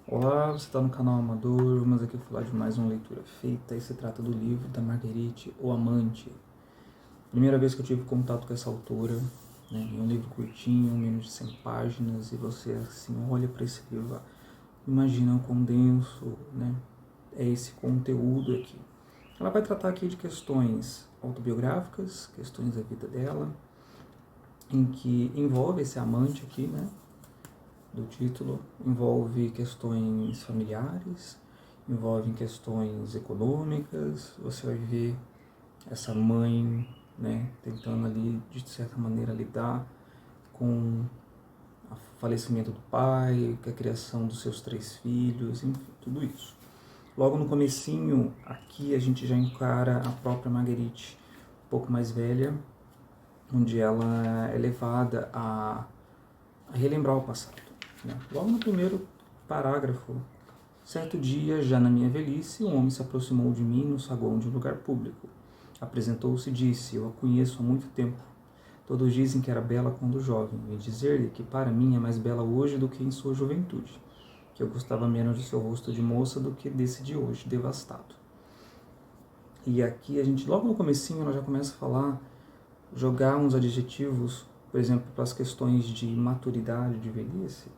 Olá, você está no canal Amador, vamos aqui falar de mais uma leitura feita e se trata do livro da Marguerite, O Amante. Primeira vez que eu tive contato com essa autora, né, é um livro curtinho, menos de 100 páginas, e você assim olha para esse livro, imagina o quão denso, né, é esse conteúdo aqui. Ela vai tratar aqui de questões autobiográficas, questões da vida dela, em que envolve esse amante aqui, né, do título, envolve questões familiares, envolve questões econômicas. Você vai ver essa mãe, né, tentando ali, de certa maneira, lidar com o falecimento do pai, com a criação dos seus 3 filhos, enfim, tudo isso. Logo no comecinho, aqui a gente já encara a própria Marguerite, um pouco mais velha, onde ela é levada a relembrar o passado. Né? Logo no primeiro parágrafo, certo dia, já na minha velhice, um homem se aproximou de mim no saguão de um lugar público. Apresentou-se e disse: eu a conheço há muito tempo. Todos dizem que era bela quando jovem, e dizer-lhe que para mim é mais bela hoje do que em sua juventude, que eu gostava menos de seu rosto de moça do que desse de hoje, devastado. E aqui a gente, logo no comecinho, ela já começa a falar, jogar uns adjetivos, por exemplo, para as questões de maturidade, de velhice,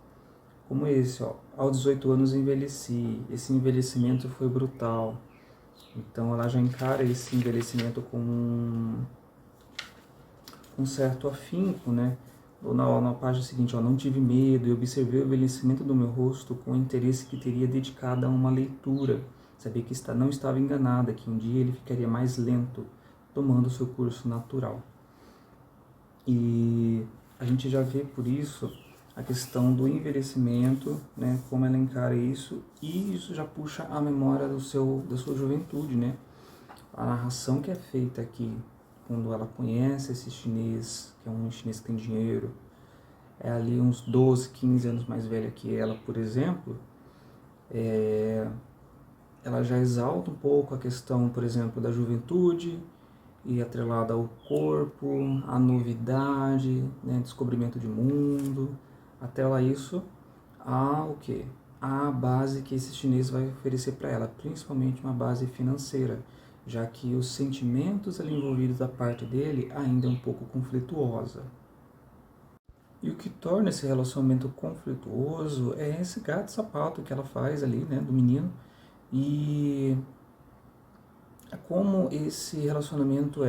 como esse, ó, aos 18 anos envelheci, esse envelhecimento foi brutal. Então ela já encara esse envelhecimento com um certo afinco, né? Ou na página seguinte, ó, não tive medo e observei o envelhecimento do meu rosto com o interesse que teria dedicado a uma leitura. Sabia que não estava enganada, que um dia ele ficaria mais lento, tomando o seu curso natural. E a gente já vê por isso a questão do envelhecimento, né, como ela encara isso, e isso já puxa a memória da sua juventude, né? A narração que é feita aqui, quando ela conhece esse chinês, que é um chinês que tem dinheiro, é ali uns 12, 15 anos mais velha que ela, por exemplo, ela já exalta um pouco a questão, por exemplo, da juventude, e atrelada ao corpo, à novidade, né, descobrimento de mundo, atrela isso a o quê? A base que esse chinês vai oferecer para ela, principalmente uma base financeira, já que os sentimentos ali envolvidos da parte dele ainda é um pouco conflituosa. E o que torna esse relacionamento conflituoso é esse gato-sapato que ela faz ali, né, do menino, e como esse relacionamento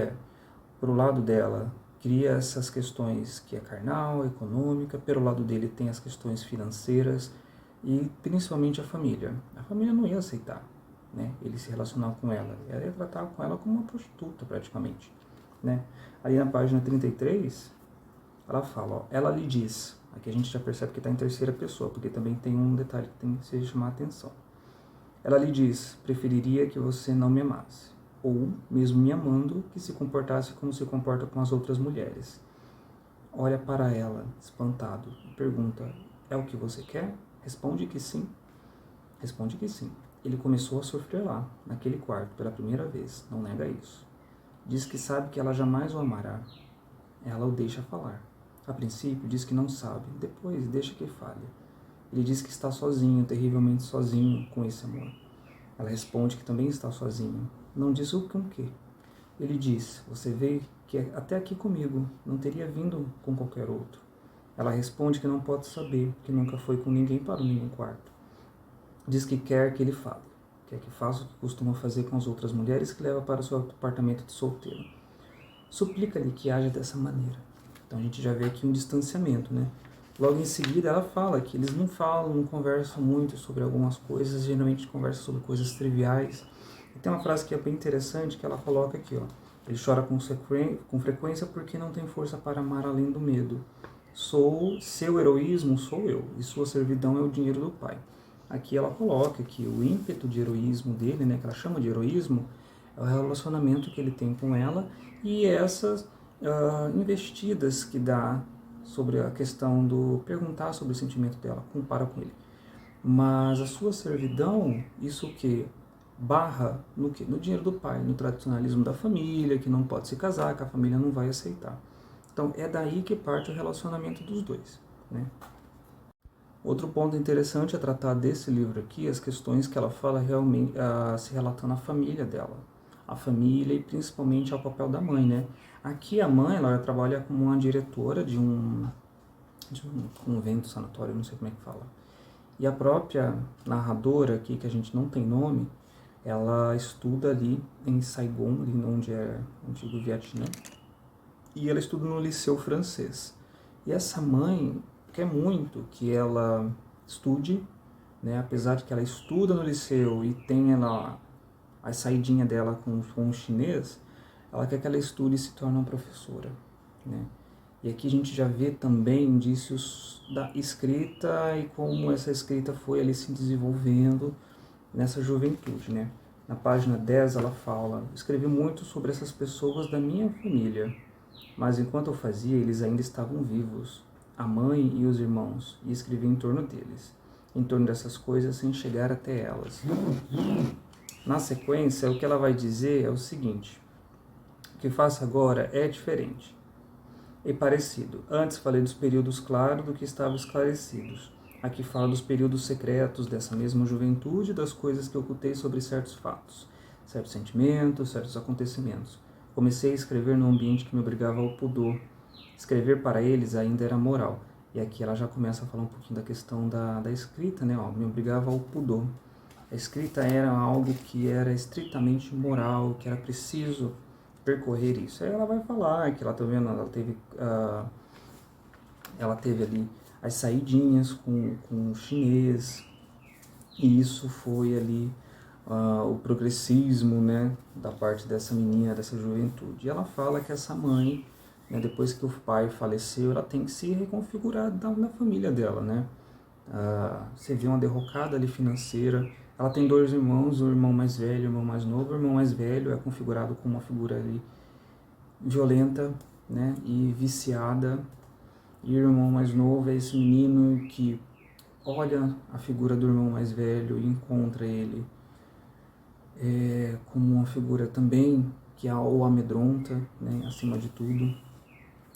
pro lado dela, cria essas questões que é carnal, econômica, pelo lado dele tem as questões financeiras e principalmente a família. A família não ia aceitar, né, ele se relacionar com ela. Ela ia tratar com ela como uma prostituta, praticamente. Né? Ali na página 33, ela fala, ó, ela lhe diz, aqui a gente já percebe que está em terceira pessoa, porque também tem um detalhe que tem que se chamar a atenção. Ela lhe diz, preferiria que você não me amasse, ou, mesmo me amando, que se comportasse como se comporta com as outras mulheres. Olha para ela, espantado, e pergunta, é o que você quer? Responde que sim. Responde que sim. Ele começou a sofrer lá, naquele quarto, pela primeira vez, não nega isso. Diz que sabe que ela jamais o amará. Ela o deixa falar. A princípio, diz que não sabe, depois deixa que fale. Ele diz que está sozinho, terrivelmente sozinho com esse amor. Ela responde que também está sozinho. Não diz o com quê. Ele diz, você veio que até aqui comigo, não teria vindo com qualquer outro. Ela responde que não pode saber, que nunca foi com ninguém para nenhum quarto. Diz que quer que ele fale, quer que faça o que costuma fazer com as outras mulheres que leva para o seu apartamento de solteiro. Suplica-lhe que haja dessa maneira. Então a gente já vê aqui um distanciamento, né? Logo em seguida ela fala que eles não falam, não conversam muito sobre algumas coisas, geralmente conversam sobre coisas triviais. E tem uma frase que é bem interessante que ela coloca aqui, ó. Ele chora com frequência porque não tem força para amar além do medo. Seu heroísmo sou eu, e sua servidão é o dinheiro do pai. Aqui ela coloca que o ímpeto de heroísmo dele, né, que ela chama de heroísmo, é o relacionamento que ele tem com ela e essas investidas que dá sobre a questão do perguntar sobre o sentimento dela, compara com ele. Mas a sua servidão, isso que barra no que? No dinheiro do pai, no tradicionalismo da família, que não pode se casar, que a família não vai aceitar. Então é daí que parte o relacionamento dos dois. Né? Outro ponto interessante a tratar desse livro aqui, as questões que ela fala realmente se relatando à família dela. A família e principalmente ao papel da mãe, né? Aqui a mãe, ela trabalha como uma diretora de um convento, sanatório, não sei como é que fala. E a própria narradora aqui, que a gente não tem nome, ela estuda ali em Saigon, ali onde é o antigo Vietnã, e ela estuda no liceu francês. E essa mãe quer muito que ela estude, né? Apesar de que ela estuda no liceu e tem ela, a saidinha dela com o chinês, ela quer que ela estude e se torne uma professora, né? E aqui a gente já vê também indícios da escrita e como essa escrita foi ali se desenvolvendo nessa juventude, né? Na página 10 ela fala: escrevi muito sobre essas pessoas da minha família, mas enquanto eu fazia, eles ainda estavam vivos, a mãe e os irmãos, e escrevi em torno deles, em torno dessas coisas sem chegar até elas. Na sequência, o que ela vai dizer é o seguinte: o que faço agora é diferente e parecido. Antes falei dos períodos claros do que estavam esclarecidos. Aqui falo dos períodos secretos dessa mesma juventude, das coisas que eu ocultei sobre certos fatos, certos sentimentos, certos acontecimentos. Comecei a escrever num ambiente que me obrigava ao pudor. Escrever para eles ainda era moral. E aqui ela já começa a falar um pouquinho da questão da escrita, né? Me obrigava ao pudor. A escrita era algo que era estritamente moral, que era preciso percorrer isso. Aí ela vai falar que ela, tá vendo, ela teve ali as saidinhas com o chinês, e isso foi ali o progressismo, né, da parte dessa menina, dessa juventude. E ela fala que essa mãe, né, depois que o pai faleceu, ela tem que se reconfigurar na família dela, né? Você vê uma derrocada ali financeira. Ela tem dois irmãos, o irmão mais velho e o irmão mais novo. O irmão mais velho é configurado como uma figura ali violenta, né, e viciada. E o irmão mais novo é esse menino que olha a figura do irmão mais velho e encontra ele como uma figura também que o amedronta, né, acima de tudo.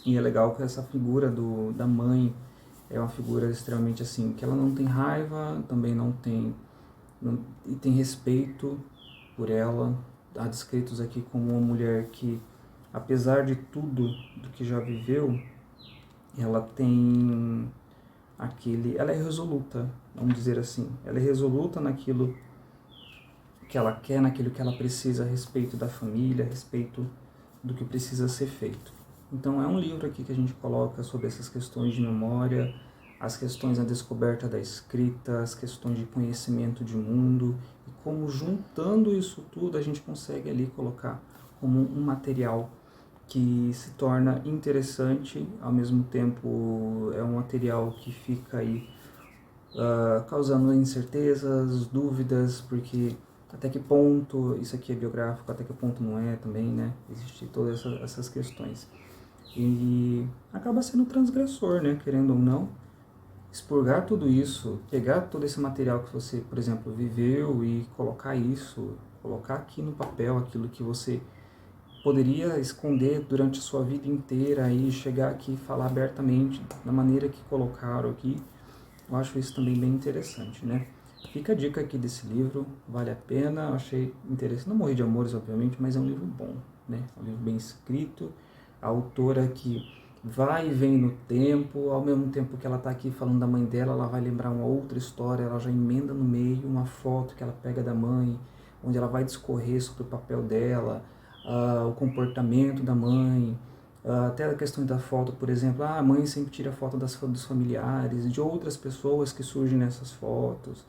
E é legal que essa figura da mãe é uma figura extremamente assim, que ela não tem raiva, também e tem respeito por ela. Há descritos aqui como uma mulher que, apesar de tudo do que já viveu, ela tem ela é resoluta, vamos dizer assim. Ela é resoluta naquilo que ela quer, naquilo que ela precisa a respeito da família, a respeito do que precisa ser feito. Então é um livro aqui que a gente coloca sobre essas questões de memória, as questões da descoberta da escrita, as questões de conhecimento de mundo, e como juntando isso tudo a gente consegue ali colocar como um material que se torna interessante, ao mesmo tempo é um material que fica aí causando incertezas, dúvidas, porque até que ponto isso aqui é biográfico, até que ponto não é também, né? Existem todas essas questões. E acaba sendo transgressor, né? Querendo ou não, expurgar tudo isso, pegar todo esse material que você, por exemplo, viveu e colocar aqui no papel aquilo que você poderia esconder durante a sua vida inteira e chegar aqui e falar abertamente da maneira que colocaram aqui. Eu acho isso também bem interessante, né? Fica a dica aqui desse livro, vale a pena, eu achei interessante. Não morri de amores, obviamente, mas é um livro bom, né? É um livro bem escrito, a autora que vai e vem no tempo, ao mesmo tempo que ela está aqui falando da mãe dela, ela vai lembrar uma outra história, ela já emenda no meio uma foto que ela pega da mãe, onde ela vai discorrer sobre o papel dela, o comportamento da mãe, até a questão da foto, por exemplo, a mãe sempre tira foto dos familiares, de outras pessoas que surgem nessas fotos.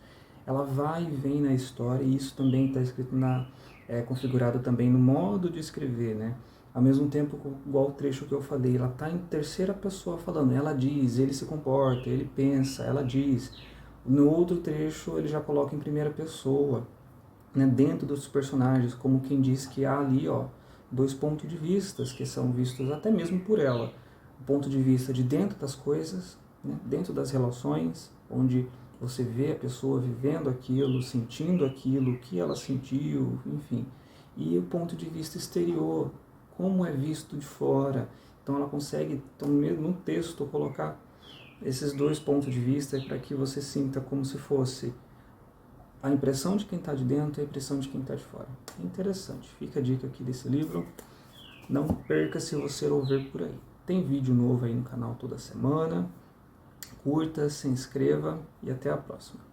Ela vai e vem na história, e isso também está escrito configurado também no modo de escrever, né? Ao mesmo tempo, igual o trecho que eu falei, ela está em terceira pessoa falando, ela diz, ele se comporta, ele pensa, ela diz. No outro trecho, ele já coloca em primeira pessoa, né, dentro dos personagens, como quem diz que há ali, ó, dois pontos de vista que são vistos até mesmo por ela. O ponto de vista de dentro das coisas, né, dentro das relações, onde você vê a pessoa vivendo aquilo, sentindo aquilo, o que ela sentiu, enfim. E o ponto de vista exterior, como é visto de fora. Então ela consegue, no texto, colocar esses dois pontos de vista para que você sinta como se fosse a impressão de quem está de dentro e a impressão de quem está de fora. É interessante, fica a dica aqui desse livro, não perca se você ouvir por aí. Tem vídeo novo aí no canal toda semana, curta, se inscreva e até a próxima.